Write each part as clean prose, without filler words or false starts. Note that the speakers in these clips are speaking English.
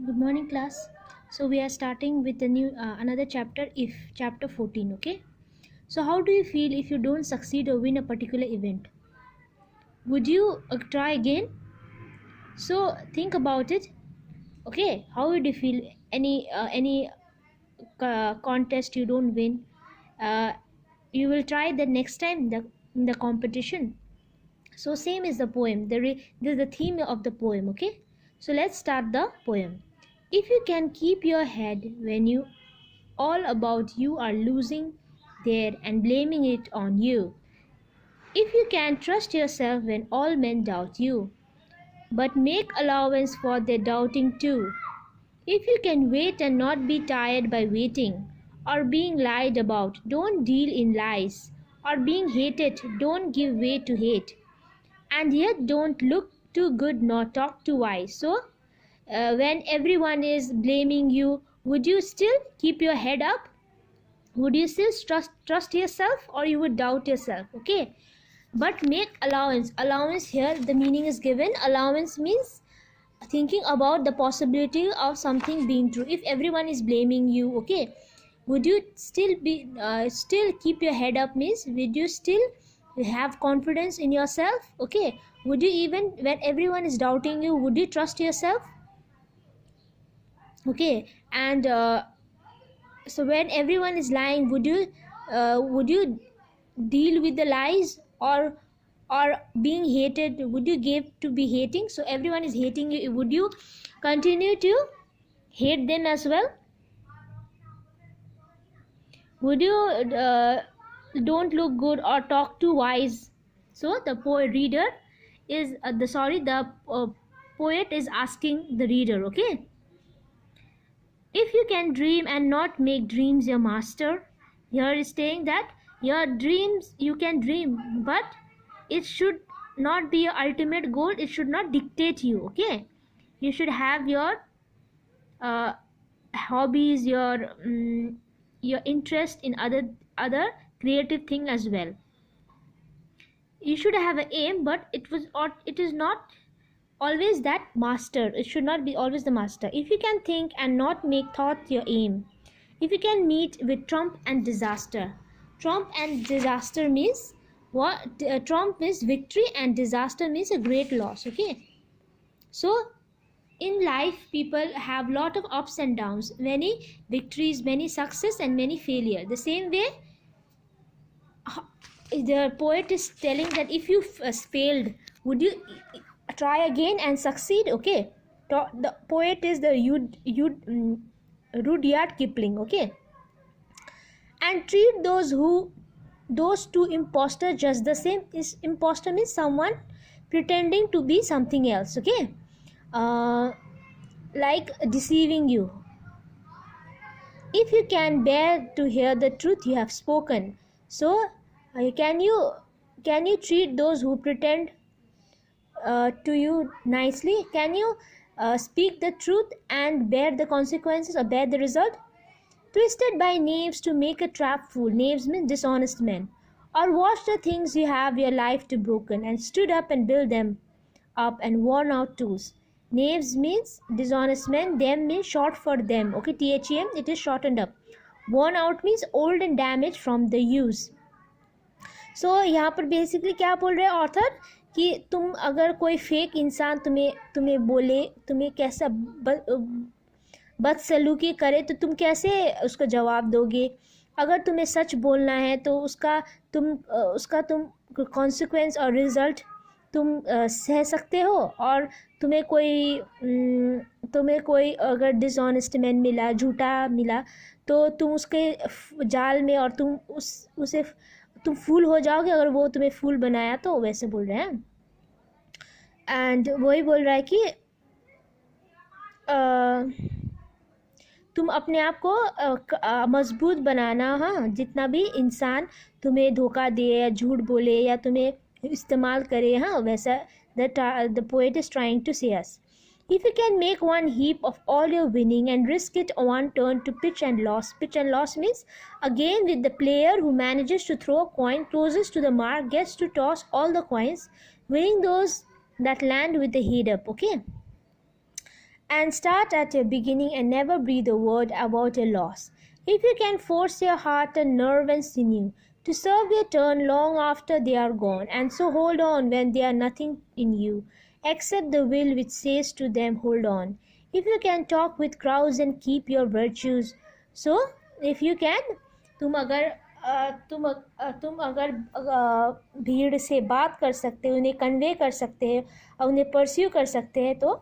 Good morning, class. So we are starting with a new another chapter. If chapter 14, okay. So how do you feel if you don't succeed or win a particular event? Would you try again? So think about it. Okay, how would you feel? Any contest you don't win, uh, you will try the next time in the competition. So same is the poem. This is the theme of the poem. Okay. So let's start the poem. If you can keep your head when you all about you are losing there and blaming it on you. If you can trust yourself when all men doubt you, but make allowance for their doubting too. If you can wait and not be tired by waiting, or being lied about, don't deal in lies, or being hated, don't give way to hate, and yet don't look too good nor talk too wise. So, when everyone is blaming you, would you still keep your head up? Would you still trust yourself, or you would doubt yourself? Okay, but make allowance here, the meaning is given. Allowance means thinking about the possibility of something being true. If everyone is blaming you, okay, would you still keep your head up? Means would you still have confidence in yourself? Okay, would you, even when everyone is doubting you, would you trust yourself? Okay, and so when everyone is lying, would you deal with the lies, or being hated, would you give to be hating? So everyone is hating you, would you continue to hate them as well? Would you don't look good or talk too wise? So the reader is the poet is asking the reader. Okay, if you can dream and not make dreams your master, here is saying that your dreams, you can dream, but it should not be your ultimate goal. It should not dictate you. Okay, you should have your uh, hobbies, your interest in other creative thing as well. You should have an aim, but it is not always that master. It should not be always the master. If you can think and not make thought your aim, if you can meet with trump and disaster. Trump and disaster means what? Trump means victory and disaster means a great loss. Okay, so in life people have lot of ups and downs, many victories, many success, and many failure. The same way, the poet is telling that if you failed, would you try again and succeed? Okay, the poet is the Rudyard Kipling. Okay, and treat those two imposters just the same. Is imposter means someone pretending to be something else. Okay, uh, like deceiving you. If you can bear to hear the truth you have spoken, so can you treat those who pretend to you nicely? Can you speak the truth and bear the consequences or bear the result? Twisted by knaves to make a trap fool. Knaves mean dishonest men. Or watch the things you have your life to broken and stood up and build them up and worn out tools. Knaves means dishonest men. Them means short for them. Okay, THEM, it is shortened up. Worn out means old and damaged from the use. So यहाँ पर basically क्या बोल रहे हैं author कि तुम अगर कोई फेक इंसान तुम्हें तुम्हें बोले, तुम्हें कैसा बदसलूकी करे, तो तुम कैसे उसको जवाब दोगे? अगर तुम्हें सच बोलना है तो उसका तुम कॉन्सिक्वेंस और रिजल्ट तुम सह सकते हो। और तुम्हें कोई अगर डिसऑनेस्ट मैन मिला, झूठा मिला, तो तुम उसके जाल में और उसे तुम फूल हो जाओगे अगर वो तुम्हें फूल बनाया तो। वैसे बोल रहे हैं। एंड वही बोल रहा है कि तुम अपने आप को मजबूत बनाना। हाँ, जितना भी इंसान तुम्हें धोखा दे या झूठ बोले या तुम्हें इस्तेमाल करे, हाँ, वैसा the poet is trying to say us. If you can make one heap of all your winning and risk it one turn to pitch and loss. Pitch and loss means a game with the player who manages to throw a coin closest to the mark gets to toss all the coins, winning those that land with the head up. Okay, and start at a beginning and never breathe a word about a loss. If you can force your heart and nerve and sinew to serve your turn long after they are gone, and so hold on when they are nothing in you, except the will which says to them, hold on. If you can talk with crowds and keep your virtues, so if you can, तुम अगर भीड़ से बात कर सकते हो, उन्हें convey कर सकते हैं और उन्हें परस्यू कर सकते हैं, तो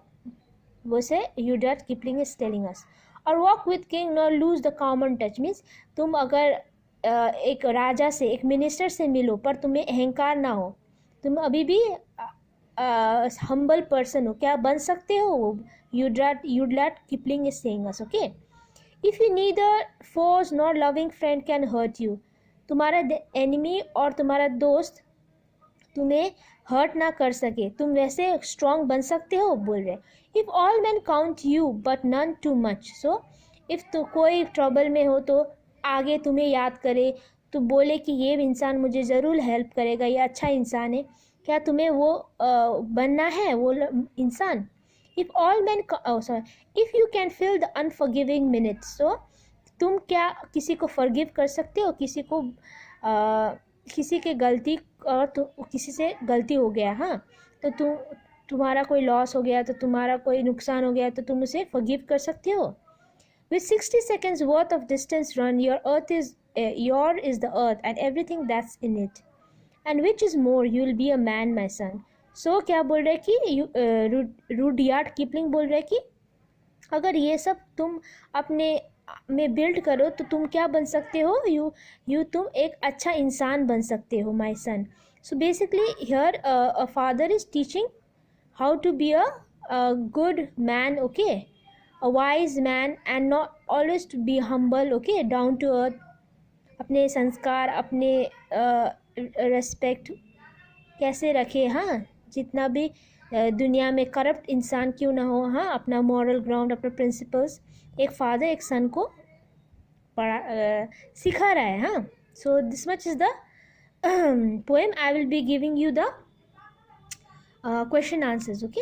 वो से Rudyard Kipling is telling us. और walk with king nor lose the common touch means तुम अगर एक राजा से, एक मिनिस्टर से मिलो पर तुम्हें अहंकार ना हो, तुम अभी भी हम्बल पर्सन हो, क्या बन सकते हो? Rudyard Kipling is saying us, okay? If you neither foes nor loving friend can hurt you, तुम्हारा एनिमी और तुम्हारा दोस्त तुम्हें हर्ट ना कर सके, तुम वैसे स्ट्रॉन्ग बन सकते हो, बोल रहे. If all man count you but none too much, so if तो कोई ट्रबल में हो तो आगे तुम्हें याद करे, तो बोले कि ये इंसान मुझे ज़रूर हेल्प करेगा, ये अच्छा इंसान है, क्या तुम्हें वो बनना है वो इंसान? If all man if you can feel the unforgiving minutes, so तुम क्या किसी को फॉरगिव कर सकते हो? किसी को किसी के गलती और तो किसी से गलती हो गया, हाँ, तो तुम्हारा कोई लॉस हो गया, तो तुम्हारा कोई नुकसान हो गया, तो तुम उसे फॉरगिव कर सकते हो. With 60 seconds worth of distance run, your is the earth and everything that's in it. And which is more, you will be a man, my son. So क्या बोल रहे कि रूडयार्ड किपलिंग बोल रहे कि अगर ये सब तुम अपने में बिल्ड करो तो तुम क्या बन सकते हो? तुम एक अच्छा इंसान बन सकते हो, my son. So basically here a father is teaching how to be a good man, okay, a wise man, and not always to be humble, okay, down to earth. अपने संस्कार, अपने रेस्पेक्ट कैसे रखे, हाँ, जितना भी दुनिया में करप्ट इंसान क्यों ना हो, हाँ, अपना मॉरल ग्राउंड, अपने प्रिंसिपल्स एक फादर एक सन को सिखा रहा है, हाँ. So this much is the poem. I will be giving you the question answers, okay.